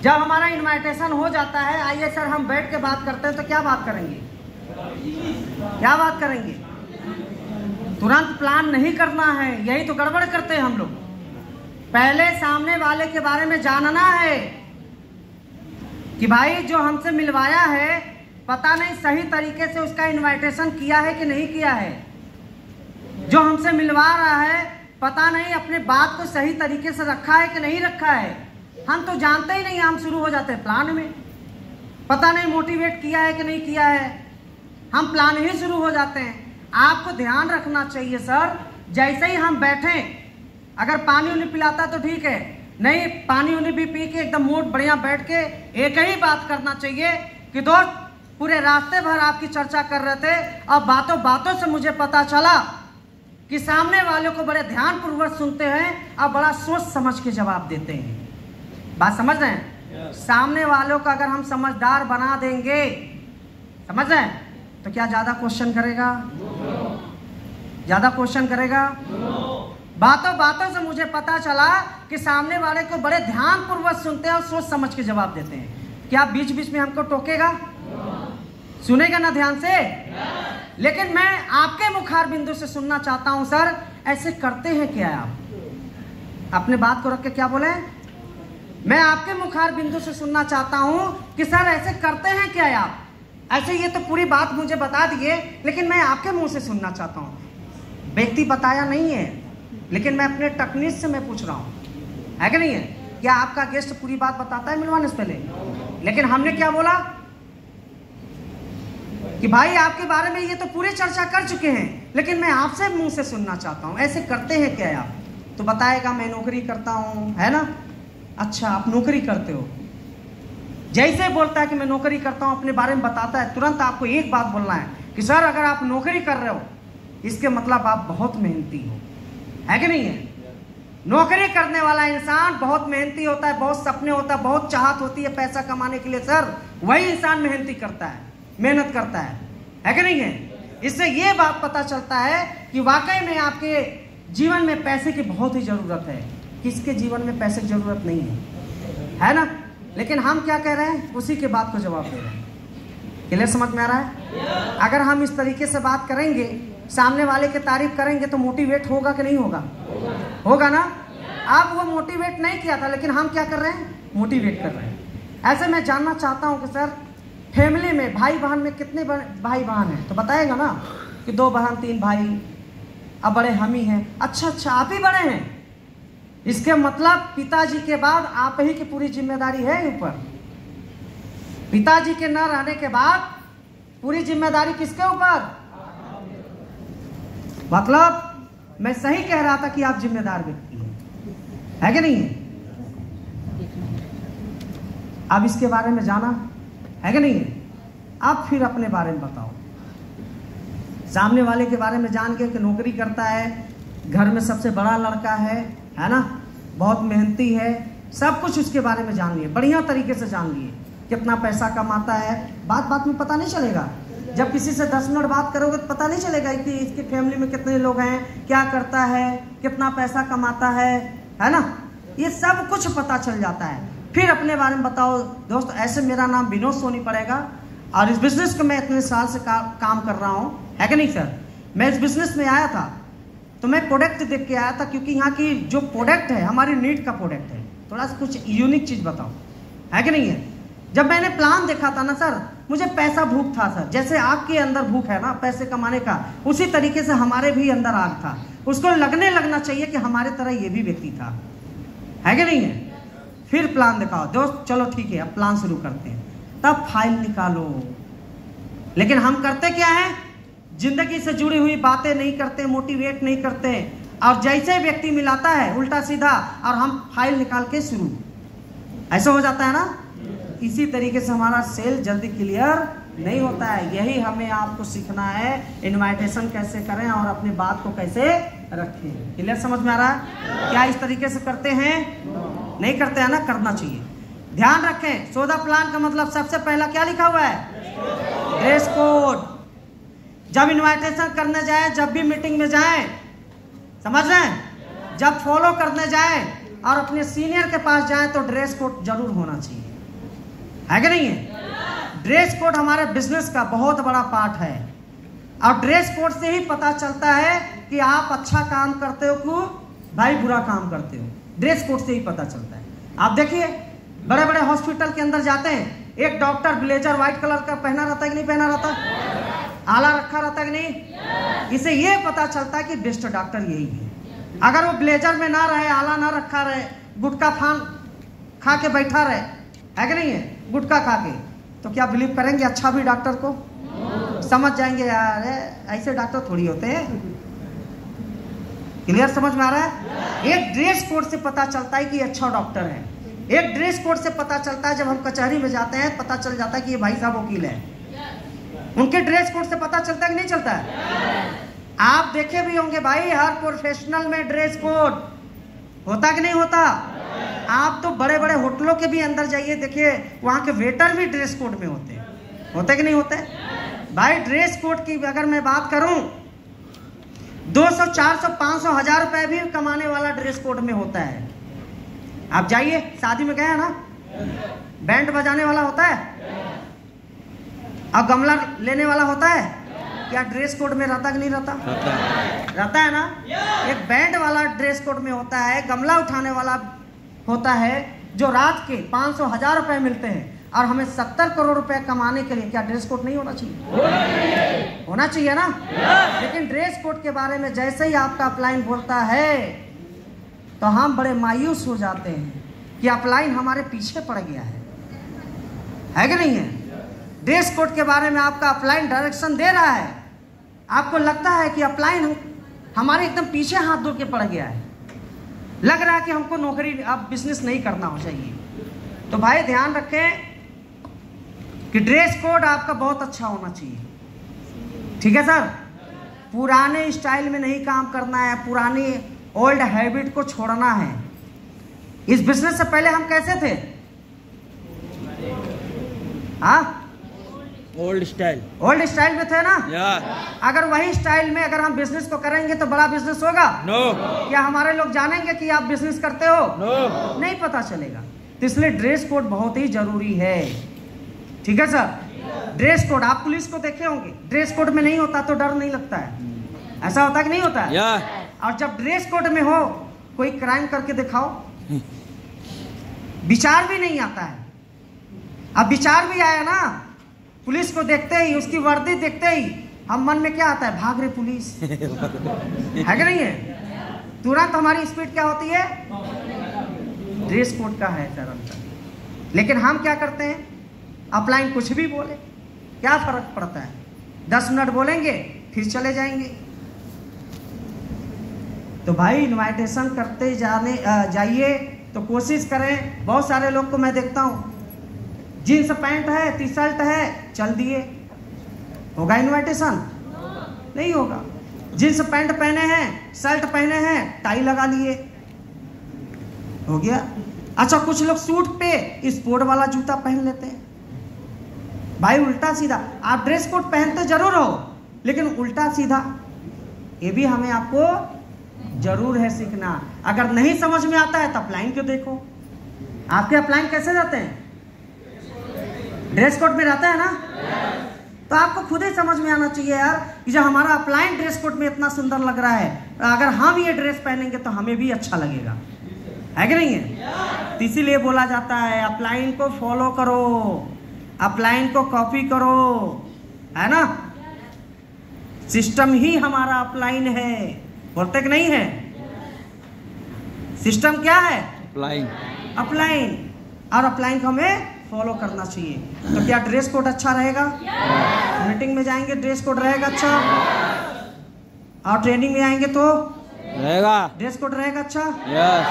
जब हमारा इनविटेशन हो जाता है, आइए सर हम बैठ के बात करते हैं, तो क्या बात करेंगे? क्या बात करेंगे? तुरंत प्लान नहीं करना है, यही तो गड़बड़ करते हैं हम लोग। पहले सामने वाले के बारे में जानना है कि भाई जो हमसे मिलवाया है, पता नहीं सही तरीके से उसका इनविटेशन किया है कि नहीं किया है। जो हमसे मिलवा रहा है, पता नहीं अपने बात को सही तरीके से रखा है कि नहीं रखा है। हम तो जानते ही नहीं, हम शुरू हो जाते हैं प्लान में। पता नहीं मोटिवेट किया है कि नहीं किया है, हम प्लान ही शुरू हो जाते हैं। आपको ध्यान रखना चाहिए सर, जैसे ही हम बैठे, अगर पानी उन्हें पिलाता तो ठीक है, नहीं पानी उन्हें भी पी के एकदम मूड बढ़िया बैठ के एक ही बात करना चाहिए कि दोस्त पूरे रास्ते भर आपकी चर्चा कर रहे थे, और बातों बातों से मुझे पता चला कि सामने वालों को बड़े ध्यानपूर्वक सुनते हैं और बड़ा सोच समझ के जवाब देते हैं। बात समझ रहे हैं? सामने वालों को अगर हम समझदार बना देंगे, समझ रहे हैं, तो क्या ज्यादा क्वेश्चन करेगा? ज्यादा क्वेश्चन करेगा? बातों बातों से मुझे पता चला कि सामने वाले को बड़े ध्यानपूर्वक सुनते हैं और सोच समझ के जवाब देते हैं। क्या बीच बीच में हमको टोकेगा? सुनेगा ना ध्यान से? लेकिन मैं आपके मुखार बिंदु से सुनना चाहता हूं, सर ऐसे करते हैं क्या आप? अपने बात को रख के क्या बोले? मैं आपके मुखार बिंदु से सुनना चाहता हूं कि सर ऐसे करते हैं क्या आप? ऐसे ये तो पूरी बात मुझे बता दिए, लेकिन मैं आपके मुंह से सुनना चाहता हूं। व्यक्ति बताया नहीं है, लेकिन मैं अपने टेक्निक से मैं पूछ रहा हूं, है कि नहीं है? क्या आपका गेस्ट पूरी बात बताता है मिलवाने से पहले? लेकिन हमने क्या बोला कि भाई आपके बारे में ये तो पूरी चर्चा कर चुके हैं, लेकिन मैं आपसे मुंह से सुनना चाहता हूं, ऐसे करते हैं क्या आप? तो बताएगा मैं नौकरी करता हूं, है ना? अच्छा आप नौकरी करते हो। जैसे बोलता है कि मैं नौकरी करता हूं, अपने बारे में बताता है, तुरंत आपको एक बात बोलना है कि सर अगर आप नौकरी कर रहे हो, इसके मतलब आप बहुत मेहनती हो, है कि नहीं है? नौकरी करने वाला इंसान बहुत मेहनती होता है, बहुत सपने होता है, बहुत चाहत होती है पैसा कमाने के लिए। सर वही इंसान मेहनती करता है, मेहनत करता है कि नहीं है? इससे ये बात पता चलता है कि वाकई में आपके जीवन में पैसे की बहुत ही जरूरत है। किसके जीवन में पैसे की जरूरत नहीं है ना? लेकिन हम क्या कह रहे हैं, उसी के बात को जवाब दे रहे हैं। क्लियर समझ में आ रहा है? अगर हम इस तरीके से बात करेंगे, सामने वाले की तारीफ करेंगे, तो मोटिवेट होगा कि नहीं होगा? होगा ना? अब वो मोटिवेट नहीं किया था, लेकिन हम क्या कर रहे हैं? मोटिवेट कर रहे हैं। ऐसे मैं जानना चाहता हूं कि सर फैमिली में भाई बहन में कितने भाई बहन हैं? तो बताएगा ना कि 2 बहन 3 भाई, अब बड़े हम ही हैं। अच्छा आप ही बड़े हैं, इसके मतलब पिताजी के बाद आप ही की पूरी जिम्मेदारी है ऊपर। पिताजी के न रहने के बाद पूरी जिम्मेदारी किसके ऊपर? मतलब मैं सही कह रहा था कि आप जिम्मेदार व्यक्ति हैं, है कि नहीं है? अब इसके बारे में जाना है कि नहीं है? अब फिर अपने बारे में बताओ। सामने वाले के बारे में जान के कि नौकरी करता है, घर में सबसे बड़ा लड़का है ना, बहुत मेहनती है, सब कुछ उसके बारे में जान लिए, बढ़िया तरीके से जान लिए। कितना पैसा कमाता है, बात बात में पता नहीं चलेगा। जब किसी से 10 मिनट बात करोगे तो पता नहीं चलेगा कि इसकी फैमिली में कितने लोग हैं, क्या करता है, कितना पैसा कमाता है ना? ये सब कुछ पता चल जाता है। फिर अपने बारे में बताओ, दोस्त ऐसे मेरा नाम विनोद सोनी पड़ेगा और इस बिजनेस को मैं इतने साल से काम कर रहा हूँ, है कि नहीं सर? मैं इस बिजनेस में आया था तो मैं प्रोडक्ट देख के आया था, क्योंकि यहाँ की जो प्रोडक्ट है हमारी नीड का प्रोडक्ट है। थोड़ा सा कुछ यूनिक चीज़ बताओ, है कि नहीं है? जब मैंने प्लान देखा था ना सर, मुझे पैसा भूख था सर। जैसे आग के अंदर भूख है ना पैसे कमाने का, उसी तरीके से हमारे भी अंदर आग था। उसको लगना चाहिए कि हमारे तरह ये भी व्यक्ति था, है कि नहीं है? फिर प्लान दिखाओ, दोस्त चलो ठीक है अब प्लान शुरू करते हैं, तब फाइल निकालो। लेकिन हम करते क्या है? जिंदगी से जुड़ी हुई बातें नहीं करते, मोटिवेट नहीं करते, और जैसे व्यक्ति मिलाता है उल्टा सीधा, और हम फाइल निकाल के शुरू, ऐसा हो जाता है ना? इसी तरीके से हमारा सेल जल्दी क्लियर नहीं होता है। यही हमें आपको सीखना है, इनविटेशन कैसे करें और अपनी बात को कैसे रखें। क्लियर समझ में आ रहा है? क्या इस तरीके से करते हैं? नहीं करते हैं ना? करना चाहिए। ध्यान रखें, सौदा प्लान का मतलब सबसे पहला क्या लिखा हुआ है? Dress code. जब इनविटेशन करने जाए, जब भी मीटिंग में जाए, समझ रहे हैं, जब फॉलो करने जाए और अपने सीनियर के पास जाए, तो ड्रेस कोड जरूर होना चाहिए। है कि नहीं है? ड्रेस कोड हमारे बिजनेस का बहुत बड़ा पार्ट है और ड्रेस कोड से ही पता चलता है कि आप अच्छा काम करते हो कि भाई बुरा काम करते हो। ड्रेस कोड से ही पता चलता है। आप देखिए बड़े बड़े हॉस्पिटल के अंदर जाते हैं, एक डॉक्टर ब्लेजर व्हाइट कलर का पहना रहता है कि नहीं पहना रहता, आला रखा रहता है कि नहीं। इसे ये पता चलता है कि बेस्ट डॉक्टर यही है। अगर वो ब्लेजर में ना रहे, आला ना रखा रहे, गुटखा फान खा के बैठा रहे, है कि नहीं है, गुटखा खा के, तो क्या बिलीव करेंगे अच्छा भी डॉक्टर को? समझ जाएंगे यार ऐसे डॉक्टर थोड़ी होते हैं। क्लियर समझ में आ रहा है? एक ड्रेस कोड से पता चलता है कि अच्छा डॉक्टर है। एक ड्रेस कोड से पता चलता है, जब हम कचहरी में जाते हैं पता चल जाता है कि ये भाई साहब वकील है। उनके ड्रेस कोड से पता चलता है कि नहीं चलता है? आप देखे भी होंगे भाई हर प्रोफेशनल में ड्रेस कोड होता कि नहीं होता? आप तो बड़े बड़े होटलों के भी अंदर जाइए, देखिए वहां के वेटर भी ड्रेस कोड में होते कि नहीं होते? भाई ड्रेस कोड की अगर मैं बात करूं, 200, 400, 500, 1000 रुपए भी कमाने वाला ड्रेस कोड में होता है। आप जाइए शादी में गए हैं ना, बैंड बजाने वाला होता है और गमला लेने वाला होता है, क्या ड्रेस कोड में रहता कि नहीं रहता? रहता है ना। एक बैंड वाला ड्रेस कोड में होता है, गमला उठाने वाला होता है, जो रात के 500, 1000 रुपए मिलते हैं और हमें 70 करोड़ रुपए कमाने के लिए क्या ड्रेस कोड नहीं होना चाहिए? होना चाहिए ना। लेकिन ड्रेस कोड के बारे में जैसे ही आपका अपलाइन बोलता है तो हम बड़े मायूस हो जाते हैं कि अपलाइन हमारे पीछे पड़ गया है कि नहीं है? ड्रेस कोड के बारे में आपका अपलाइन डायरेक्शन दे रहा है, आपको लगता है कि अपलाइन हमारे एकदम पीछे हाथ धो के पड़ गया है, लग रहा है कि हमको नौकरी अब बिजनेस नहीं करना हो चाहिए। तो भाई ध्यान रखें कि ड्रेस कोड आपका बहुत अच्छा होना चाहिए। ठीक है सर? पुराने स्टाइल में नहीं काम करना है, पुरानी ओल्ड हैबिट को छोड़ना है। इस बिजनेस से पहले हम कैसे थे? हाँ, ओल्ड स्टाइल में थे ना। अगर वही स्टाइल में अगर हम बिजनेस को करेंगे तो बड़ा बिजनेस होगा? नो। क्या हमारे लोग जानेंगे कि आप बिजनेस करते हो? नो। नहीं पता चलेगा। तो इसलिए ड्रेस कोड बहुत ही जरूरी है। ठीक है सर? ड्रेस कोड आप पुलिस को देखे होंगे, ड्रेस कोड में नहीं होता तो डर नहीं लगता है, ऐसा होता कि नहीं होता है? और जब ड्रेस कोड में हो, कोई क्राइम करके दिखाओ, विचार भी नहीं आता है। अब विचार भी आया ना, पुलिस को देखते ही, उसकी वर्दी देखते ही हम मन में क्या आता है? भाग रहे पुलिस। है कि नहीं है? तुरंत हमारी स्पीड क्या होती है? ड्रेस कोड का है सर अंतर। लेकिन हम क्या करते हैं? अपलाइन कुछ भी बोले, क्या फर्क पड़ता है? 10 मिनट बोलेंगे फिर चले जाएंगे। तो भाई इनवाइटेशन करते जाइए तो कोशिश करें। बहुत सारे लोग को मैं देखता हूँ, जीन्स पैंट है, टी शर्ट है, चल दिए, होगा इनविटेशन? नहीं होगा। जीन्स पैंट पहने हैं, शर्ट पहने हैं, टाई लगा लिए, हो गया। अच्छा कुछ लोग सूट पे स्पोर्ट वाला जूता पहन लेते हैं। भाई उल्टा सीधा, आप ड्रेस कोड पहनते जरूर हो लेकिन उल्टा सीधा ये भी हमें आपको जरूर है सीखना। अगर नहीं समझ में आता है तो अपलाइन क्यों देखो। आपके अपलाइन कैसे रहते हैं? ड्रेस कोड में रहता है ना। तो आपको खुद ही समझ में आना चाहिए यार कि जो हमारा अपलाइन ड्रेस कोड में इतना सुंदर लग रहा है, अगर हम ये ड्रेस पहनेंगे तो हमें भी अच्छा लगेगा, है कि नहीं है? तो इसीलिए बोला जाता है अपलाइन को फॉलो करो, अपलाइन को कॉपी करो, है ना। सिस्टम ही हमारा अपलाइन है, बोलते कि नहीं है? सिस्टम क्या है? अपलाइन। और अपलाइन को हमें फॉलो करना चाहिए। तो क्या ड्रेस कोड अच्छा रहेगा? मीटिंग में जाएंगे ड्रेस कोड रहेगा अच्छा, और ट्रेनिंग में आएंगे तो रहेगा, ड्रेस कोड रहेगा अच्छा। यस।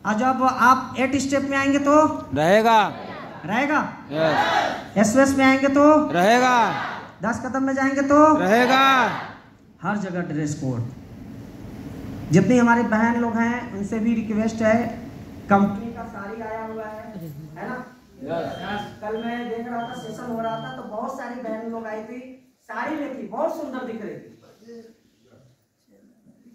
और जब आप 8 स्टेप में आएंगे तो रहेगा, यस। SOS में आएंगे तो रहेगा, 10 कदम में जाएंगे तो रहेगा। हर जगह ड्रेस कोड। जितनी हमारी बहन लोग हैं उनसे भी रिक्वेस्ट है, कंपनी का साड़ी आया हुआ है ना। कल मैं देख रहा था, सेशन हो रहा था तो बहुत सारी बहन लोग आई थी, साड़ी में थी, बहुत सुंदर दिख रही थी।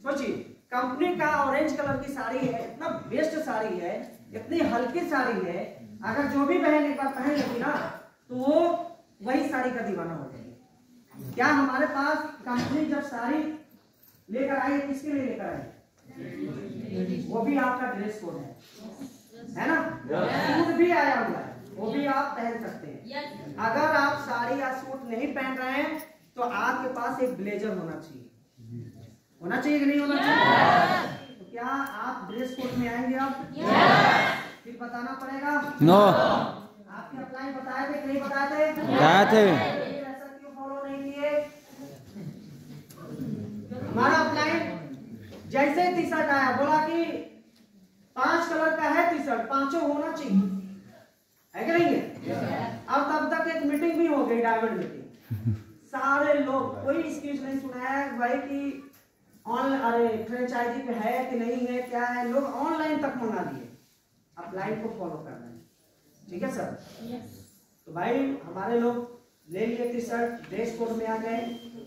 सोचिए कंपनी का ऑरेंज कलर की साड़ी है, इतना बेस्ट साड़ी है, इतनी हल्की साड़ी है, अगर जो भी बहन एक बार पहन लेगी ना तो वो वही साड़ी का दीवाना हो जाएगी। क्या हमारे पास कंपनी जब साड़ी लेकर आई है किसके लिए लेकर आई? वो भी आपका ड्रेस कोड है ना? सूट भी आया हुआ है, वो भी आप पहन सकते हैं। अगर आप साड़ी या सूट नहीं पहन रहे हैं तो आपके पास एक ब्लेजर होना चाहिए। होना चाहिए कि नहीं होना चाहिए? तो क्या आप ड्रेस कोड में आएंगे? आप फिर बताना पड़ेगा। नो। आपके अपलाइन बताए थे कि नहीं बताए थे? बताए थे। ऐसा क्यों फॉलो नहीं किए? हमारा अपलाइन जैसे टी शर्ट आया बोला कि 5 कलर का है टी शर्ट, 5 होना चाहिए, है कि नहीं है? अब तब तक एक मीटिंग भी हो गई, डायमंड मीटिंग। सारे लोग कोई एक्सक्यूज नहीं सुनाया भाई कि ऑनलाइन, अरे फ्रेंचाइजी पे है कि नहीं है, क्या है, लोग ऑनलाइन तक मंगा दिए। अपलाइन को फॉलो करना है, ठीक है सर? तो भाई हमारे लोग ले लिए टी शर्ट, ड्रेस कोड में आ गए।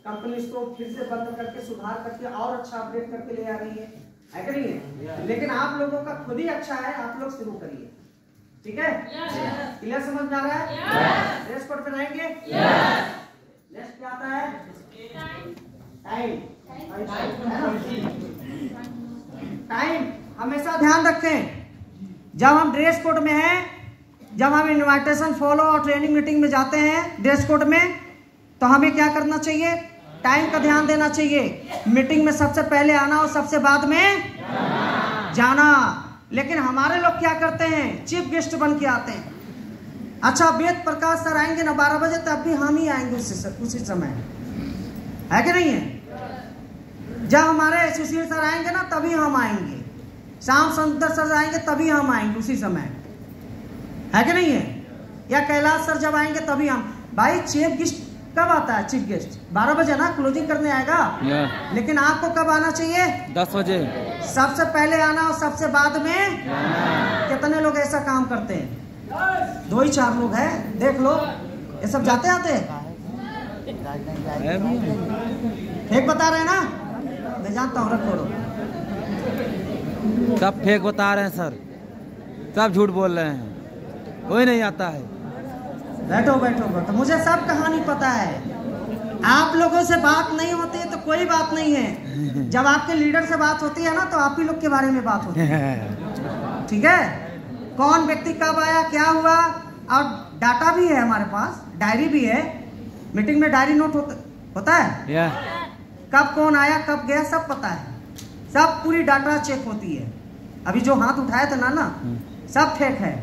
कंपनी इसको फिर से बंद करके सुधार करके और अच्छा अपडेट करके ले आ रही है कि नहीं है? लेकिन आप लोगों का खुद ही अच्छा है, आप लोग शुरू करिए, ठीक है? क्लियर समझ में आ रहा है? Dress code पहनाएंगे। नेक्स्ट क्या आता है? टाइम। टाइम हमेशा ध्यान रखें, जब हम ड्रेस कोड में हैं, जब हम इनविटेशन फॉलो और ट्रेनिंग मीटिंग में जाते हैं ड्रेस कोड में, तो हमें क्या करना चाहिए? टाइम का ध्यान देना चाहिए। मीटिंग में सबसे पहले आना और सबसे बाद में जाना। लेकिन हमारे लोग क्या करते हैं? चीफ गेस्ट बन के आते हैं। अच्छा, वेद प्रकाश सर आएंगे ना 12 बजे, तब भी हम ही आएंगे उसी समय, है कि नहीं है? जब हमारे सुशील सर आएंगे ना तभी हम आएंगे, श्याम सुंदर सर आएंगे तभी हम आएंगे उसी समय, है कि नहीं है? या कैलाश सर जब आएंगे तभी हम। भाई चीफ गेस्ट कब आता है? चीफ गेस्ट 12 बजे ना क्लोजिंग करने आएगा। लेकिन आपको कब आना चाहिए? 10 बजे। सबसे पहले आना और सबसे बाद में। कितने लोग ऐसा काम करते हैं? 2 ही 4 लोग हैं, देख लो। ये सब जाते आते फेक बता रहे हैं ना? मैं जानता हूँ, रखो। सब फेक बता रहे हैं सर, सब झूठ बोल रहे हैं, कोई नहीं आता है। बैठो बैठो बैठो, मुझे सब कहानी पता है। आप लोगों से बात नहीं होती है तो कोई बात नहीं है, जब आपके लीडर से बात होती है ना तो आप ही लोग के बारे में बात होती है, ठीक है? कौन व्यक्ति कब आया, क्या हुआ, और डाटा भी है हमारे पास, डायरी भी है। मीटिंग में डायरी नोट होता है, कब कौन आया कब गया सब पता है, सब पूरी डाटा चेक होती है। अभी जो हाथ उठाया था ना सब फेक है।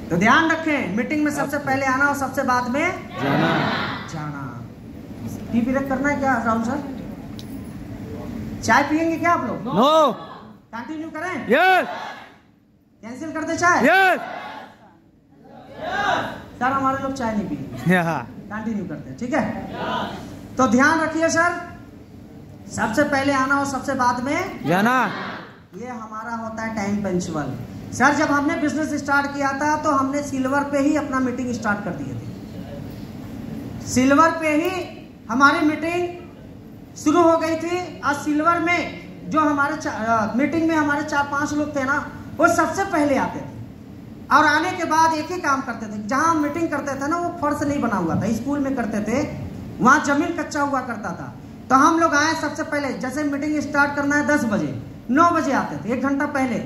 तो ध्यान रखें, मीटिंग में सबसे पहले आना और सबसे बाद में जाना। टी ब्रेक करना है क्या राहुल सर? चाय पियेंगे क्या आप लोग? नो। कंटिन्यू करें? यस। कैंसिल कर दे चाय? यस। सर हमारे लोग चाय नहीं पिएंगे, कंटिन्यू करते हैं, ठीक है? तो ध्यान रखिए सर, सबसे पहले आना और सबसे बाद में जाना, ये हमारा होता है टाइम पंक्चुअल। सर जब हमने बिजनेस स्टार्ट किया था तो हमने सिल्वर पे ही अपना मीटिंग स्टार्ट कर दिए थे। सिल्वर पे ही हमारी मीटिंग शुरू हो गई थी। और सिल्वर में जो हमारे मीटिंग में हमारे 4-5 लोग थे ना, वो सबसे पहले आते थे। और आने के बाद एक ही काम करते थे, जहां हम मीटिंग करते थे ना वो फर्श नहीं बना हुआ था, स्कूल में करते थे, वहां जमीन कच्चा हुआ करता था। तो हम लोग आए सबसे पहले, जैसे मीटिंग स्टार्ट करना है 10 बजे, 9 बजे आते थे, 1 घंटा पहले।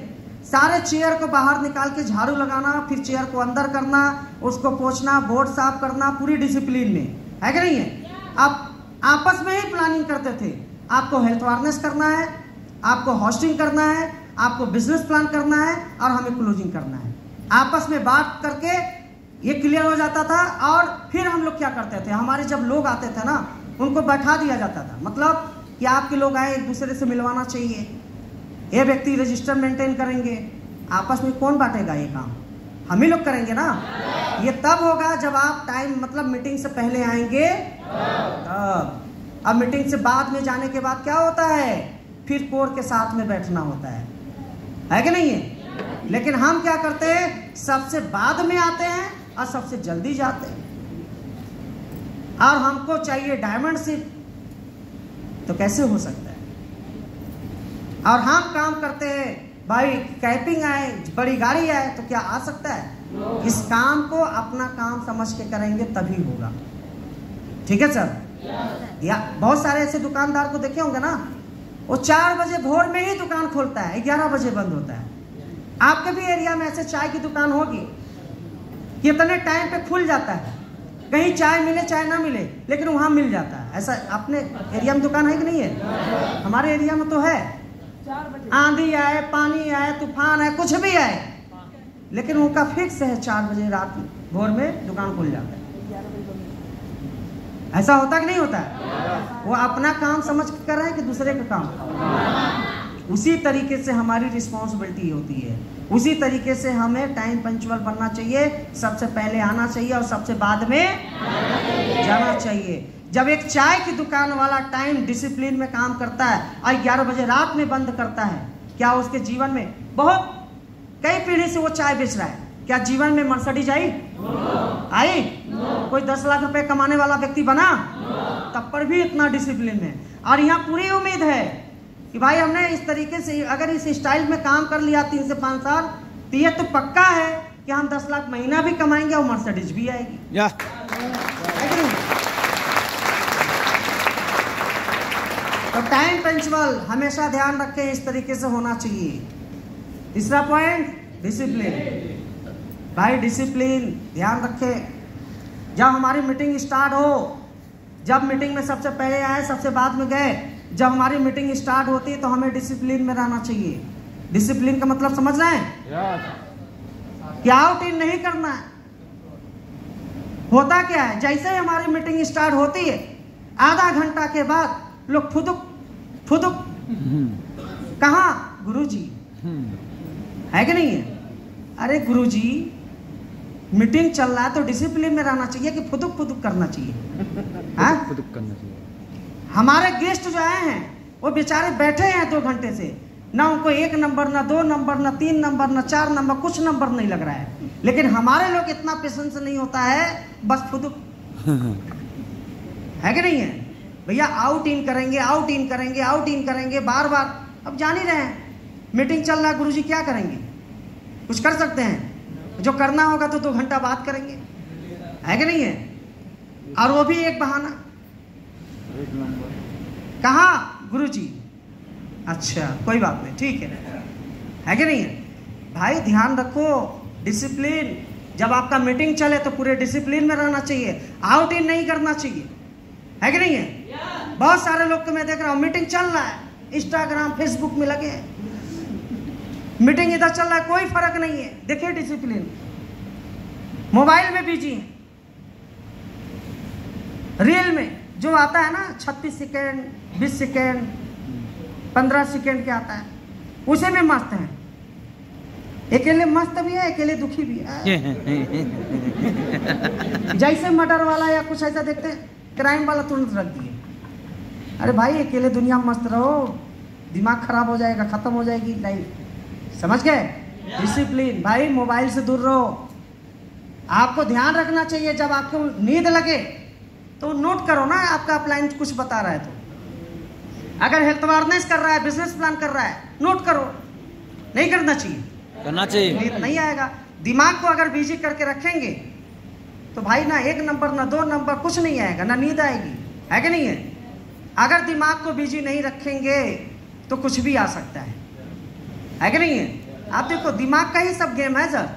सारे चेयर को बाहर निकाल के झाड़ू लगाना, फिर चेयर को अंदर करना, उसको पोंछना, बोर्ड साफ करना, पूरी डिसिप्लिन में, है कि नहीं है? आप आपस में ही प्लानिंग करते थे, आपको हेल्थ अवेयरनेस करना है, आपको होस्टिंग करना है, आपको बिजनेस प्लान करना है और हमें क्लोजिंग करना है। आपस में बात करके ये क्लियर हो जाता था। और फिर हम लोग क्या करते थे, हमारे जब लोग आते थे ना उनको बैठा दिया जाता था, मतलब कि आपके लोग आए, एक दूसरे से मिलवाना चाहिए, ये व्यक्ति रजिस्टर मेंटेन करेंगे। आपस में कौन बांटेगा ये काम? हम ही लोग करेंगे ना। ये तब होगा जब आप टाइम, मतलब मीटिंग से पहले आएंगे तब। अब मीटिंग से बाद में जाने के बाद क्या होता है? फिर कोर के साथ में बैठना होता है कि नहीं है? लेकिन हम क्या करते हैं, सबसे बाद में आते हैं और सबसे जल्दी जाते हैं। और हमको चाहिए डायमंड शिप, तो कैसे हो सकता है? और हम काम करते हैं भाई कैपिंग आए, बड़ी गाड़ी आए तो क्या आ सकता है? इस काम को अपना काम समझ के करेंगे तभी होगा। ठीक है सर? या बहुत सारे ऐसे दुकानदार को देखे होंगे ना, वो 4 बजे भोर में ही दुकान खोलता है, 11 बजे बंद होता है। आपके भी एरिया में ऐसे चाय की दुकान होगी, कितने टाइम पे खुल जाता है, कहीं चाय मिले चाय ना मिले लेकिन वहां मिल जाता है। ऐसा अपने एरिया में दुकान है कि नहीं है? हमारे एरिया में तो है। आंधी आए, पानी आए, तूफान आए, कुछ भी आए, लेकिन उनका फिक्स है 4 बजे रात भोर में दुकान खुल जाता है। ऐसा होता कि नहीं होता है? वो अपना काम समझ के कर रहे हैं कि दूसरे का काम? उसी तरीके से हमारी रिस्पॉन्सिबिलिटी होती है, उसी तरीके से हमें टाइम पंक्चुअल बनना चाहिए, सबसे पहले आना चाहिए और सबसे बाद में जाना चाहिए। जब एक चाय की दुकान वाला टाइम डिसिप्लिन में काम करता है और 11 बजे रात में बंद करता है, क्या उसके जीवन में बहुत कई पीढ़ी से वो चाय बेच रहा है, क्या जीवन में मर्सिडीज आई? आई? कोई 10 लाख रुपए कमाने वाला व्यक्ति बना? तब पर भी इतना डिसिप्लिन है। और यहाँ पूरी उम्मीद है कि भाई हमने इस तरीके से अगर इस स्टाइल में काम कर लिया 3 से 5 साल, तो ये तो पक्का है कि हम 10 लाख महीना भी कमाएंगे और मर्सिडीज भी आएगी। तो टाइम पंक्चुअल हमेशा ध्यान रखें, इस तरीके से होना चाहिए। तीसरा पॉइंट, डिसिप्लिन। भाई डिसिप्लिन ध्यान रखें। जब हमारी मीटिंग स्टार्ट हो, जब मीटिंग में सबसे पहले आए सबसे बाद में गए, जब हमारी मीटिंग स्टार्ट होती है तो हमें डिसिप्लिन में रहना चाहिए। डिसिप्लिन का मतलब समझ रहे हैं? क्या आउट इन नहीं करना है। होता क्या है, जैसे ही हमारी मीटिंग स्टार्ट होती है आधा घंटा के बाद लोग फुदुक फुदुक, कहाँ? गुरुजी है कि नहीं है? अरे गुरुजी मीटिंग चल रहा है तो डिसिप्लिन में रहना चाहिए कि फुदुक फुदुक करना चाहिए? फुदुक करना चाहिए। हमारे गेस्ट जो आए हैं वो बेचारे बैठे हैं 2 घंटे से, ना उनको 1 नंबर, ना 2 नंबर, ना 3 नंबर, ना 4 नंबर, कुछ नंबर नहीं लग रहा है, लेकिन हमारे लोग इतना पेशेंस नहीं होता है, बस फुदुक है कि नहीं है? भैया आउट इन करेंगे, आउट इन करेंगे, आउट इन करेंगे बार बार। अब जान ही रहे हैं मीटिंग चल रहा है, गुरुजी क्या करेंगे? कुछ कर सकते हैं? जो करना होगा तो 2 घंटा बात करेंगे, है कि नहीं है? और वो भी एक बहाना। कहाँ? गुरुजी। अच्छा कोई बात नहीं, ठीक है कि नहीं है? भाई ध्यान रखो डिसिप्लिन। जब आपका मीटिंग चले तो पूरे डिसिप्लिन में रहना चाहिए, आउट इन नहीं करना चाहिए, है कि नहीं है? बहुत सारे लोग को मैं देख रहा हूँ मीटिंग चल रहा है, इंस्टाग्राम फेसबुक में लगे हैं, मीटिंग इधर चल रहा है, कोई फर्क नहीं है। देखिए डिसिप्लिन, मोबाइल में बिजी है, रील में जो आता है ना 36 सेकेंड, 20 सेकेंड, 15 सेकेंड के आता है, उसे में मस्त है। अकेले मस्त भी है, अकेले दुखी भी है। जैसे मर्डर वाला या कुछ ऐसा देखते हैं, क्राइम वाला तुरंत रख दिए। अरे भाई अकेले दुनिया में मस्त रहो, दिमाग खराब हो जाएगा, खत्म हो जाएगी लाइफ। समझ गए? डिसिप्लिन। भाई मोबाइल से दूर रहो। आपको ध्यान रखना चाहिए, जब आपको नींद लगे तो नोट करो ना, आपका अपलाइन कुछ बता रहा है तो। अगर हेल्थ अवेयरनेस कर रहा है, बिजनेस प्लान कर रहा है, नोट करो। नहीं करना चाहिए? करना चाहिए। नींद नहीं आएगा। दिमाग को अगर बिजी करके रखेंगे तो भाई ना 1 नंबर ना 2 नंबर कुछ नहीं आएगा, ना नींद आएगी, है कि नहीं है? अगर दिमाग को बिजी नहीं रखेंगे तो कुछ भी आ सकता है कि नहीं है? आप देखो दिमाग का ही सब गेम है सर।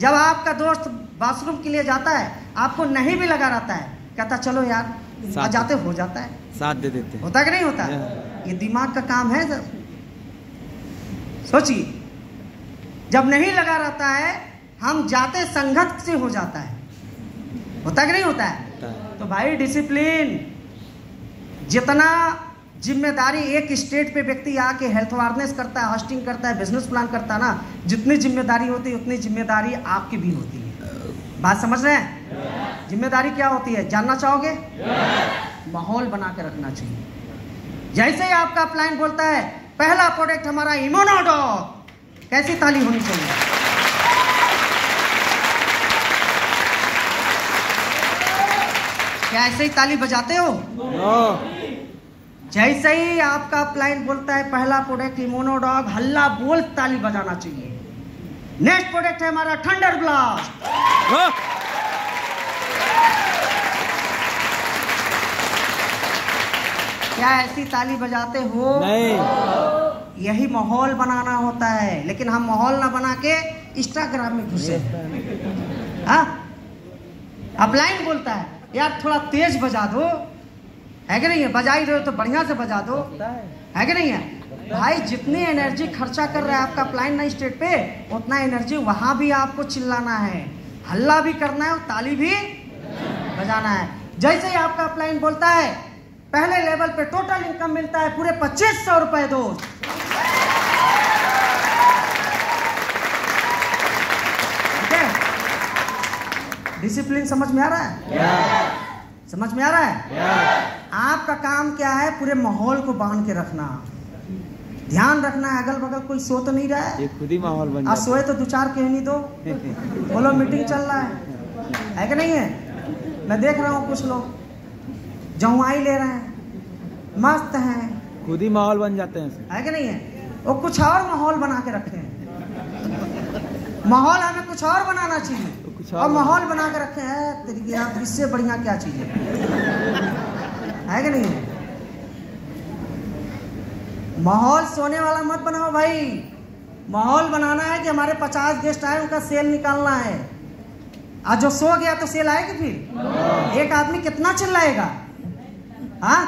जब आपका दोस्त बाथरूम के लिए जाता है, आपको नहीं भी लगा रहता है, कहता चलो यार जाते, हो जाता है, साथ दे देते। होता कि नहीं होता? ये दिमाग का काम है सर। सोचिए, जब नहीं लगा रहता है, हम जाते संगत से हो जाता है, होता कि नहीं होता है? तो भाई डिसिप्लिन। जितना जिम्मेदारी एक स्टेट पे व्यक्ति आके हेल्थ अवेयरनेस करता है, होस्टिंग करता है, बिजनेस प्लान करता है ना, जितनी जिम्मेदारी होती है उतनी जिम्मेदारी आपकी भी होती है। बात समझ रहे हैं? जिम्मेदारी क्या होती है जानना चाहोगे? माहौल बना के रखना चाहिए। जैसे ही आपका अपलाइन बोलता है पहला प्रोडक्ट हमारा इम्यूनोडॉग, कैसी ताली होनी चाहिए? क्या ऐसे ही ताली बजाते हो? जैसे ही आपका अपलाइन बोलता है पहला प्रोडक्ट इम्यूनोडॉग, हल्ला बोल ताली बजाना चाहिए। नेक्स्ट प्रोडक्ट है हमारा थंडर ब्लास्ट। क्या ऐसी ताली बजाते हो? नहीं। यही माहौल बनाना होता है, लेकिन हम माहौल ना बना के इंस्टाग्राम में घुसे। हाँ, अपलाइन बोलता है यार थोड़ा तेज बजा दो, है कि नहीं है? बजा ही रहे हो तो बढ़िया से बजा दो, है कि नहीं है? भाई जितनी एनर्जी खर्चा कर रहा है आपका अपलाइन ना स्टेट पे, उतना एनर्जी वहां भी आपको चिल्लाना है, हल्ला भी करना है और ताली भी बजाना है। जैसे ही आपका अपलाइन बोलता है पहले लेवल पे टोटल इनकम मिलता है पूरे 2500 रुपए दोस्त। ठीक है? डिसिप्लिन समझ में आ रहा है? समझ में आ रहा है? आपका काम क्या है? पूरे माहौल को बांध के रखना, ध्यान रखना है अगल बगल कोई सो तो नहीं रहा है। ये खुद ही माहौल बन आज सोए तो 2-4 कहनी दो। बोलो मीटिंग चल रहा है कि नहीं है? मैं देख रहा हूँ कुछ लोग जहुआई ले रहे हैं, मस्त हैं, खुद ही माहौल बन जाते हैं, है कि नहीं है? वो कुछ और माहौल बना के रखे हैं। माहौल हमें कुछ और बनाना चाहिए, कुछ और माहौल बना के रखे हैं तेरी यहाँ, इससे बढ़िया क्या चीज है कि नहीं है? माहौल सोने वाला मत बनाओ भाई। माहौल बनाना है कि हमारे 50 गेस्ट आए, उनका सेल निकालना है। आज जो सो गया तो सेल आएगी फिर? एक आदमी कितना चिल्लाएगा? हाँ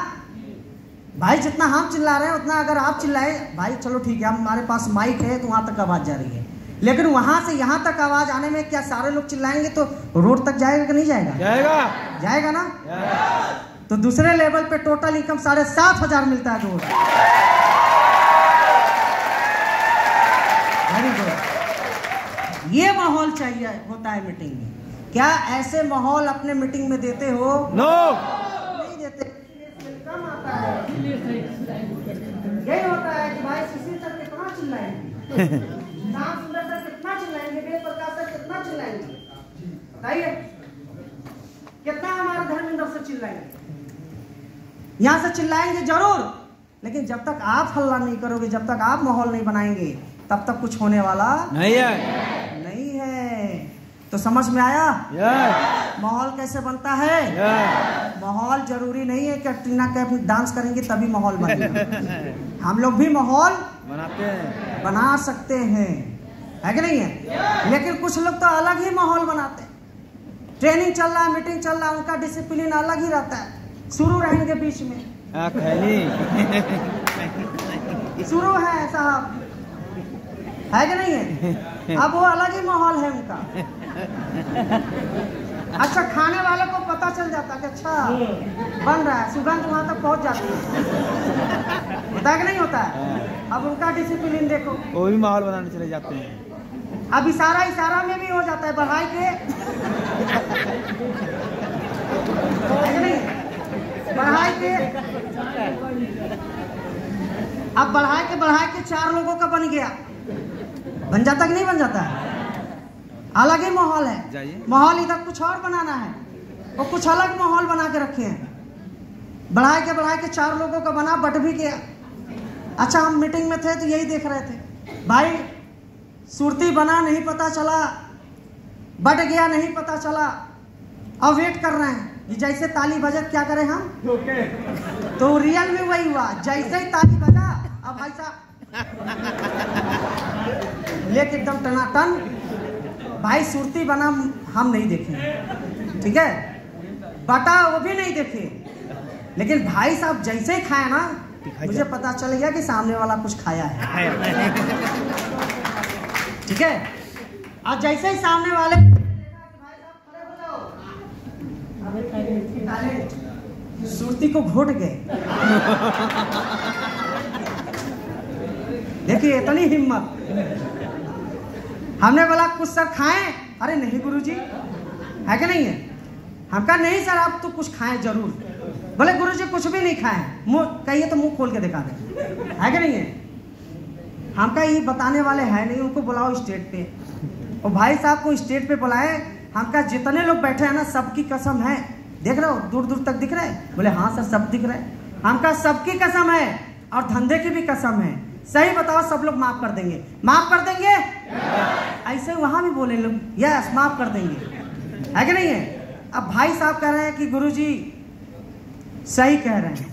भाई, जितना हम चिल्ला रहे हैं उतना अगर आप चिल्लाए, भाई चलो ठीक है हमारे पास माइक है तो वहां तक आवाज जा रही है, लेकिन वहां से यहां तक आवाज आने में क्या सारे लोग चिल्लाएंगे तो रोड तक जाएगा कि नहीं जाएगा? जाएगा ना? तो दूसरे लेवल पे टोटल इनकम 7,500 मिलता है दोस्त। Very good. ये माहौल चाहिए होता है मीटिंग में। क्या ऐसे माहौल अपने मीटिंग में देते हो? नो, नहीं देते। कम आता है। यही होता है कि भाई सुशील सर कितना चिल्लाएंगे, श्याम सुंदर सर कितना चिल्लाएंगे, वेद प्रकाश सर कितना चिल्लाएंगे, बताइए कितना हमारे धर्मेंद्र से चिल्लाएंगे। यहाँ से चिल्लाएंगे जरूर, लेकिन जब तक आप हल्ला नहीं करोगे, जब तक आप माहौल नहीं बनाएंगे, तब तक कुछ होने वाला नहीं है। तो समझ में आया? माहौल कैसे बनता है? माहौल जरूरी नहीं है कि टीना कैफ डांस करेंगे तभी माहौल बनेगा। हम लोग भी माहौल बनाते हैं, बना सकते हैं, है कि नहीं है? लेकिन कुछ लोग तो अलग ही माहौल बनाते हैं। ट्रेनिंग चल रहा है, मीटिंग चल रहा है, उनका डिसिप्लिन अलग ही रहता है। शुरू रहेंगे बीच में, शुरू है साहब, है कि नहीं है? अब वो अलग ही माहौल है उनका। अच्छा, खाने वाले को पता चल जाता कि अच्छा बन रहा है, सुगंध वहां तक पहुंच जाती है, होता है कि नहीं होता है? अब उनका डिसिप्लिन देखो, वो भी माहौल बनाने चले जाते हैं। अब इशारा में भी हो जाता है, बढ़ाई के, है कि नहीं? बढ़ाई के, अब बढ़ाई के 4 लोगों का बन गया, बन जाता कि नहीं बन जाता? अलग ही माहौल है। माहौल इधर कुछ और बनाना है, और कुछ अलग माहौल बना के रखे हैं। बढ़ाई के 4 लोगों का बना, बट भी गया। अच्छा, हम मीटिंग में थे तो यही देख रहे थे, भाई सुरती बना नहीं पता चला, बट गया नहीं पता चला, अब वेट कर रहे हैं कि जैसे ताली बजे क्या करें हम, तो रियल में वही हुआ। जैसे ही ताली बजा, अब भाई साहब लेके एकदम टनाटन, भाई सुरती बना हम नहीं देखे, ठीक है, बटा वो भी नहीं देखे, लेकिन भाई साहब जैसे ही खाया ना, मुझे पता चल गया कि सामने वाला कुछ खाया है, ठीक है। और जैसे ही सामने वाले सुरती को घोट गए। देखिए इतनी हिम्मत। हमने बोला कुछ सर खाएं, अरे नहीं गुरुजी, है कि नहीं है? हम कहा नहीं सर, आप तो कुछ खाएं जरूर। बोले गुरुजी कुछ भी नहीं खाएं, मुंह कहिए तो मुंह खोल के दिखा दे, है कि नहीं है? हम कहा ये बताने वाले हैं नहीं, उनको बुलाओ स्टेज पे। और भाई साहब को स्टेज पे बुलाए। हम कहा जितने लोग बैठे हैं ना, सबकी कसम है, देख रहे हो दूर दूर तक दिख रहे हैं? बोले हाँ सर सब दिख रहे हैं। हमका सबकी कसम है और धंधे की भी कसम है। सही बताओ, सब लोग माफ कर देंगे? माफ कर देंगे? ऐसे वहां भी बोले लोग, यस माफ कर देंगे, है कि नहीं है? अब भाई साहब कह रहे हैं कि गुरुजी सही कह रहे हैं,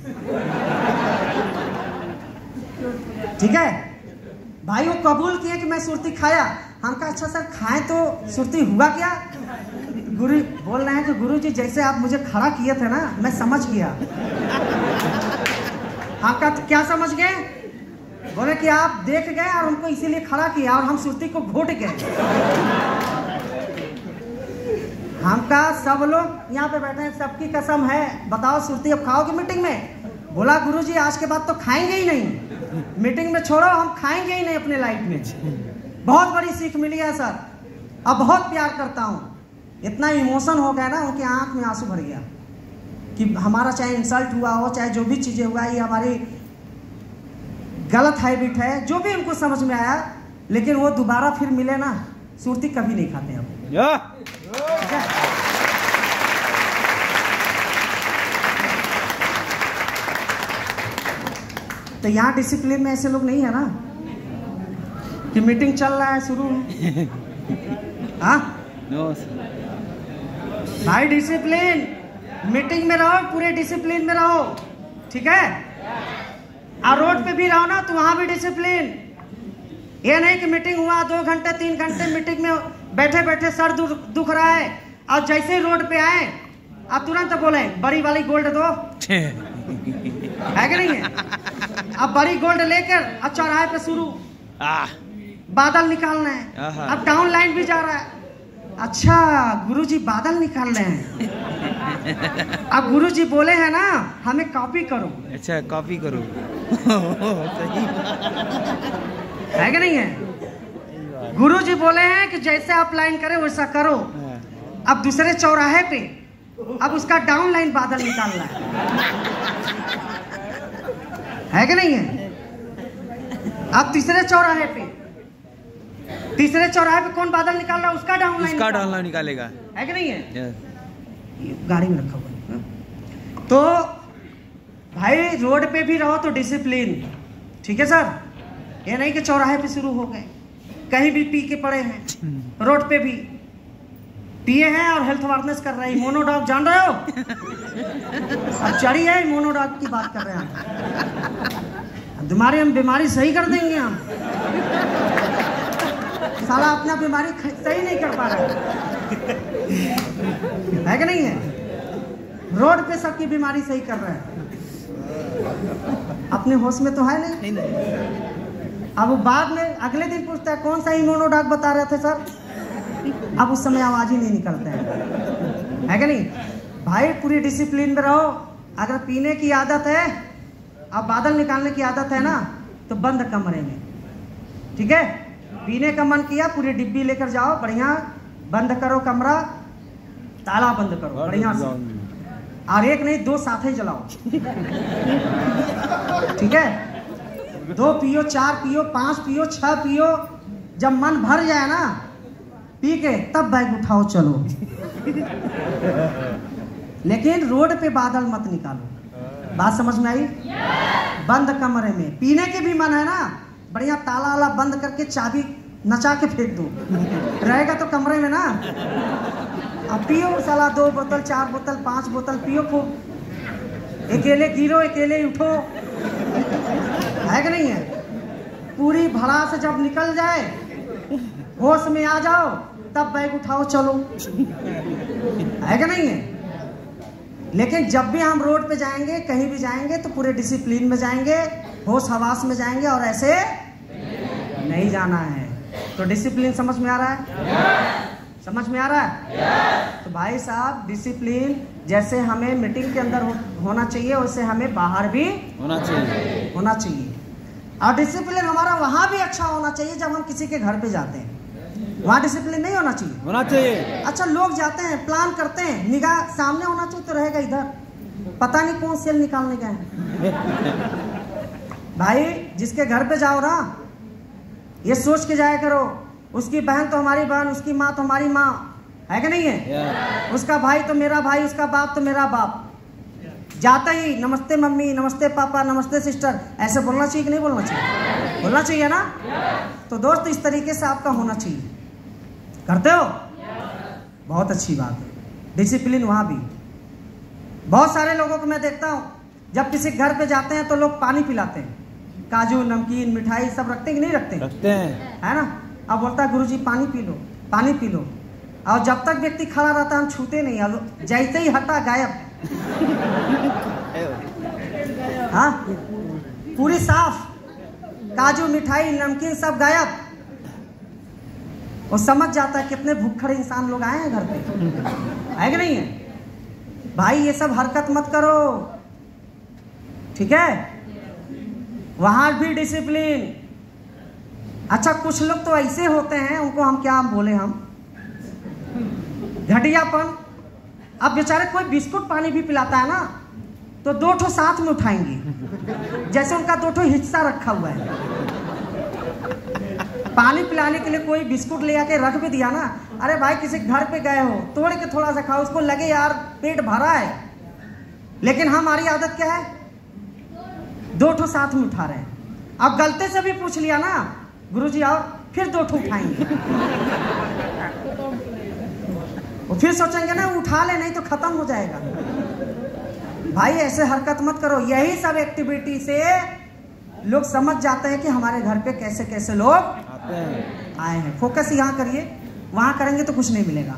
ठीक है। भाई वो कबूल किए कि मैं सुरती खाया। हम कहा अच्छा सर खाएं तो सुरती हुआ क्या? गुरु बोल रहे हैं कि गुरुजी जैसे आप मुझे खड़ा किए थे ना, मैं समझ गया। हम कहा क्या समझ गए? बोले कि आप देख गए और हमको इसीलिए खड़ा किया और हम सुरती को घोट गए। हम कहा सब लोग यहाँ पे बैठे हैं, सबकी कसम है, बताओ सुरती अब खाओगे मीटिंग में? बोला गुरुजी आज के बाद तो खाएंगे ही नहीं, मीटिंग में छोड़ो, हम खाएंगे ही नहीं अपने लाइफ में। बहुत बड़ी सीख मिली है सर। अब बहुत प्यार करता हूँ। इतना इमोशन हो गया ना, उनकी आंख में आंसू भर गया कि हमारा चाहे इंसल्ट हुआ हो, चाहे जो भी चीजें हुआ, ये हमारी गलत हैबिट है, जो भी उनको समझ में आया, लेकिन वो दोबारा फिर मिले ना, सुरती कभी नहीं खाते अब। तो यहाँ डिसिप्लिन में ऐसे लोग नहीं है ना कि मीटिंग चल रहा है शुरू। हाँ भाई डिसिप्लिन, मीटिंग में रहो, पूरे डिसिप्लिन में रहो, ठीक है। और रोड पे भी रहो ना तो वहां भी डिसिप्लिन। ये नहीं कि मीटिंग हुआ 2 घंटे 3 घंटे मीटिंग में बैठे बैठे सर दुख रहा है, और जैसे ही रोड पे आए आप तुरंत बोले बड़ी वाली गोल्ड दो, है कि नहीं है? अब बड़ी गोल्ड लेकर अब चौराहे पे शुरू बादल निकालना है। अब डाउन लाइन भी जा रहा है। अच्छा गुरुजी बादल निकाल रहे हैं, अब गुरुजी बोले हैं ना हमें कॉपी करो। अच्छा कॉपी करो। सही है कि नहीं है? गुरुजी बोले हैं कि जैसे आप लाइन करें वैसा करो। अब दूसरे चौराहे पे अब उसका डाउन लाइन बादल निकालना है कि नहीं है? अब तीसरे चौराहे पे कौन बादल निकाल रहा है? उसका डाउन लाइन निकालेगा, है कि नहीं है? गाड़ी में रखा हुआ है। तो भाई रोड पे भी रहो तो डिसिप्लिन, ठीक है सर। ये नहीं कि चौराहे पे शुरू हो गए, कहीं भी पी के पड़े हैं, रोड पे भी पिए हैं और हेल्थ अवेयरनेस कर रहे हैं। मोनोडॉग जान रहे हो? अब चढ़ी है मोनोडॉग की बात कर रहे हैं। हम बीमारी सही कर देंगे हम। साला अपना बीमारी सही नहीं कर पा रहा है कि नहीं है? रोड पे सबकी बीमारी सही कर रहा है, अपने होश में तो है नहीं। अब वो बाद में अगले दिन पूछता है कौन सा इम्यूनोडॉग बता रहे थे सर? अब उस समय आवाज ही नहीं निकलता है कि नहीं? भाई पूरी डिसिप्लिन में रहो। अगर पीने की आदत है, अब बादल निकालने की आदत है ना, तो बंद कमरे में, ठीक है। पीने का मन किया, पूरी डिब्बी लेकर जाओ, बढ़िया बंद करो कमरा, ताला बंद करो बढ़िया से, और एक नहीं 2 साथ ही जलाओ, ठीक है। 2 पियो, 4 पियो, 5 पियो, 6 पियो, जब मन भर जाए ना पी के तब बैग उठाओ चलो। लेकिन रोड पे बादल मत निकालो। बात समझ में आई? बंद कमरे में। पीने के भी मन है ना, बढ़िया ताला वाला बंद करके चाबी नचा के फेंक दो, रहेगा तो कमरे में ना। अब पियो साला 2 बोतल 4 बोतल 5 बोतल पियो खूब। अकेले गिरो अकेले उठो, है कि नहीं है? पूरी भड़ास जब निकल जाए, होश में आ जाओ, तब बैग उठाओ चलो, है कि नहीं है? लेकिन जब भी हम रोड पे जाएंगे, कहीं भी जाएंगे, तो पूरे डिसिप्लिन में जाएंगे, होश हवास में जाएंगे, और ऐसे नहीं जाना है। तो डिसिप्लिन समझ में आ रहा है? समझ में आ रहा है? तो भाई साहब डिसिप्लिन जैसे हमें मीटिंग के अंदर होना चाहिए, वैसे हमें बाहर भी होना चाहिए। और डिसिप्लिन हमारा वहां भी अच्छा होना चाहिए जब हम किसी के घर पे जाते हैं। वहाँ डिसिप्लिन नहीं होना चाहिए? अच्छा लोग जाते हैं, प्लान करते हैं, निगाह सामने होना चाहिए, तो रहेगा इधर, पता नहीं कौन सेल निकालने गए। भाई जिसके घर पे जाओ ना, ये सोच के जाया करो, उसकी बहन तो हमारी बहन, उसकी माँ तो हमारी माँ, है कि नहीं है? उसका भाई तो मेरा भाई, उसका बाप तो मेरा बाप। जाते ही नमस्ते मम्मी, नमस्ते पापा, नमस्ते सिस्टर, ऐसे बोलना चाहिए कि नहीं बोलना चाहिए? बोलना चाहिए ना। तो दोस्त इस तरीके से आपका होना चाहिए। करते हो? बहुत अच्छी बात है। डिसिप्लिन वहाँ भी। बहुत सारे लोगों को मैं देखता हूँ, जब किसी घर पे जाते हैं तो लोग पानी पिलाते हैं, काजू, नमकीन, मिठाई सब रखते हैं कि नहीं रखते? रखते हैं, है ना। अब बोलता है गुरुजी पानी पी लो, पानी पी लो। और जब तक व्यक्ति खड़ा रहता है हम छूते नहीं, अब जैसे ही हटा गायब। हाँ, पूरी साफ, काजू, मिठाई, नमकीन सब गायब। वो समझ जाता है कितने भूखड़े इंसान लोग आए हैं घर पे, है कि नहीं है? भाई ये सब हरकत मत करो, ठीक है? वहां भी डिसिप्लिन। अच्छा, कुछ लोग तो ऐसे होते हैं, उनको हम क्या बोले, हम घटियापन। अब बेचारे कोई बिस्कुट पानी भी पिलाता है ना, तो 2 ठो साथ में उठाएंगे, जैसे उनका 2 ठो हिस्सा रखा हुआ है। पानी पिलाने के लिए कोई बिस्कुट ले आके रख भी दिया ना, अरे भाई किसी घर पे गए हो, तोड़ के थोड़ा सा खाओ, उसको लगे यार पेट भरा है। लेकिन हमारी आदत क्या है? 2 ठो साथ में उठा रहे हैं। अब गलती से भी पूछ लिया ना, गुरुजी आओ, फिर 2 ठो उठाएंगे। वो फिर सोचेंगे ना उठा ले, नहीं तो खत्म हो जाएगा। भाई ऐसे हरकत मत करो। यही सब एक्टिविटी से लोग समझ जाते हैं कि हमारे घर पे कैसे कैसे लोग आए हैं। फोकस यहाँ करिए, वहां करेंगे तो कुछ नहीं मिलेगा।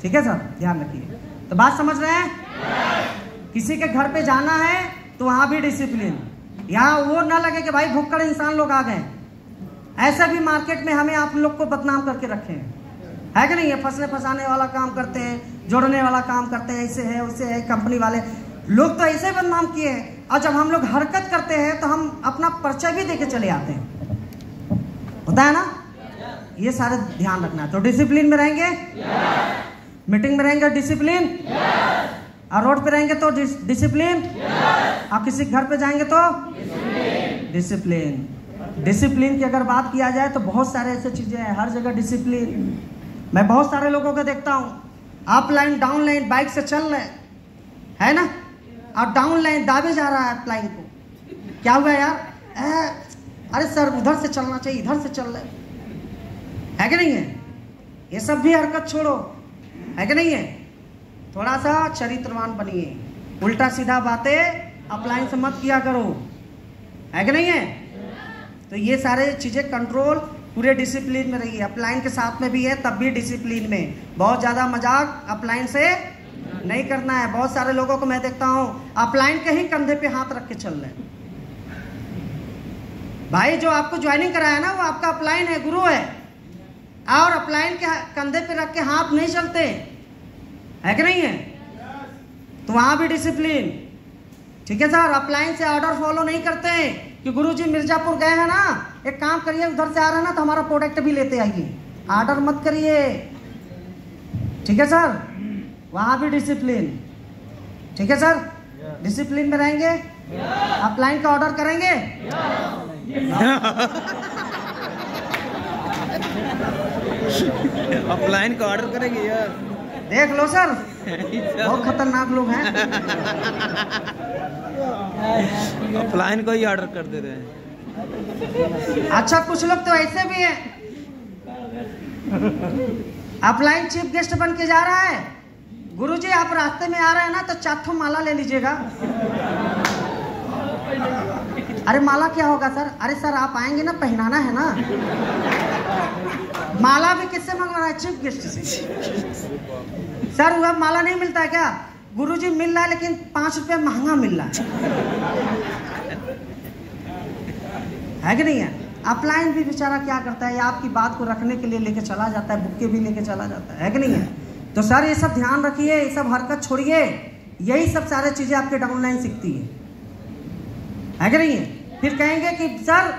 ठीक है सर, ध्यान रखिए। तो बात समझ रहे हैं? किसी के घर पे जाना है तो वहां भी डिसिप्लिन। यहाँ वो ना लगे कि भाई भुक्कड़ इंसान लोग आ गए। ऐसा भी मार्केट में हमें आप लोग को बदनाम करके रखे हैं, है कि नहीं है? फंसने फंसाने वाला काम करते हैं, जोड़ने वाला काम करते हैं, ऐसे है उससे है। कंपनी वाले लोग तो ऐसे बदनाम किए हैं, और जब हम लोग हरकत करते हैं तो हम अपना परिचय भी देके चले आते हैं, होता है ना? ये सारे ध्यान रखना है। तो डिसिप्लिन में रहेंगे, मीटिंग में रहेंगे डिसिप्लिन, और रोड पे रहेंगे तो डिसिप्लिन, आप किसी घर पे जाएंगे तो डिसिप्लिन। डिसिप्लिन की अगर बात किया जाए तो बहुत सारे ऐसे चीजें हैं, हर जगह डिसिप्लिन। मैं बहुत सारे लोगों को देखता हूँ, up line down line bike से चल रहे है ना, और डाउन लाइन दाबे जा रहा है अप लाइन को। क्या हुआ यार? अरे सर उधर से चलना चाहिए, इधर से चल रहे, है कि नहीं है? ये सब भी हरकत छोड़ो, है कि नहीं है? थोड़ा सा चरित्रवान बनिए, उल्टा सीधा बातें अपलाइन से मत किया करो, है कि नहीं है? तो ये सारे चीजें कंट्रोल, पूरे डिसिप्लिन में रहिए। अपलाइन के साथ में भी है, तब भी डिसिप्लिन में। बहुत ज्यादा मजाक अपलाइन से नहीं करना है। बहुत सारे लोगों को मैं देखता हूँ अपलाइन के ही कंधे पे हाथ रख के चल रहे हैं। भाई जो आपको ज्वाइनिंग कराया ना, वो आपका अपलाइन है, गुरु है, और अपलाइन के कंधे पे रख के हाथ नहीं चलते, है कि नहीं है? तो वहां भी डिसिप्लिन। ठीक है सर, अपलाइन से ऑर्डर फॉलो नहीं करते कि गुरुजी मिर्जापुर गए हैं ना, एक काम करिए, उधर से आ रहे हैं ना तो हमारा प्रोडक्ट भी लेते आइए। ऑर्डर मत करिए, ठीक है सर? वहां भी डिसिप्लिन। ठीक है सर, डिसिप्लिन में रहेंगे। अपलाइन का ऑर्डर करेंगे, अपलाइन का ऑर्डर करेंगे यार, देख लो सर, बहुत खतरनाक लोग हैं। अपलाइन को ही ऑर्डर कर देते हैं। अच्छा, कुछ लोग तो ऐसे भी हैं, अपलाइन चीफ गेस्ट बन के जा रहा है, गुरुजी आप रास्ते में आ रहे हैं ना तो 4 ठो माला ले लीजिएगा। अरे माला क्या होगा सर? अरे सर आप आएंगे ना, पहनाना है ना। माला भी किससे मंगवाना है? चीफ गेस्ट से। सर वह माला नहीं मिलता है क्या? गुरुजी मिल रहा है लेकिन 5 रुपये महंगा मिल रहा है कि नहीं है? अपलाइन भी बेचारा क्या करता है, आपकी बात को रखने के लिए लेके चला जाता है, बुक्के भी लेके चला जाता है कि नहीं है? तो सर ये सब ध्यान रखिए, ये सब हरकत छोड़िए। यही सब सारे चीजें आपके डाउनलाइन सीखती है कि नहीं है? फिर कहेंगे कि सर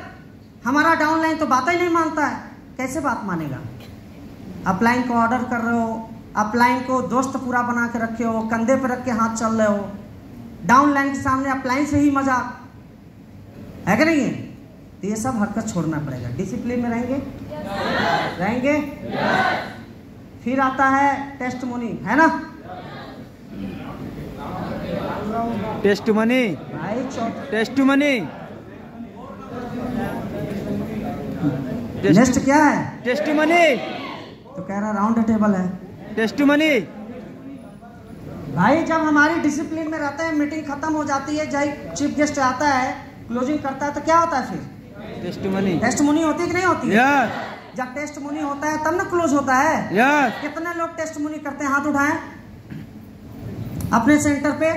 हमारा डाउनलाइन तो बात ही नहीं मानता है। कैसे बात मानेगा? अपलाइन को ऑर्डर कर रहे हो, अपलाइन को दोस्त पूरा बना के रखे हो, कंधे पर रख के हाथ चल रहे हो, डाउनलाइन के सामने अपलाइन से ही मजाक, है कि नहीं है? तो ये सब हरकत छोड़ना पड़ेगा। डिसिप्लिन में रहेंगे, रहेंगे। फिर आता है टेस्टमोनी, है ना? टेस्ट मनी, भाई टेस्ट मनी, नेक्स्ट क्या है? टेस्ट मनी, तो कह रहा राउंड टेबल है। Testimony. भाई जब हमारी डिसिप्लिन में रहते हैं, मीटिंग खत्म हो जाती है, जब चीफ गेस्ट आता है, क्लोजिंग करता है, तो क्या होता है फिर? Test money. टेस्ट मुनी होती है कि नहीं होती है? यस। जब टेस्ट मुनी होता है तब ना क्लोज होता है। यस। कितने लोग टेस्ट मुनी करते हैं? हाथ उठाएं अपने सेंटर पे।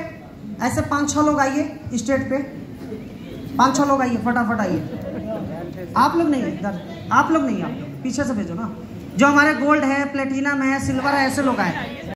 ऐसे 5-6 लोग आइए स्टेट पे, 5-6 लोग आइए, फटाफट आइए। आप लोग नहीं, इधर आप लोग नहीं, आप लोग पीछे से भेजो ना। जो हमारे गोल्ड है, प्लेटिनम है, सिल्वर है, ऐसे लोग आए।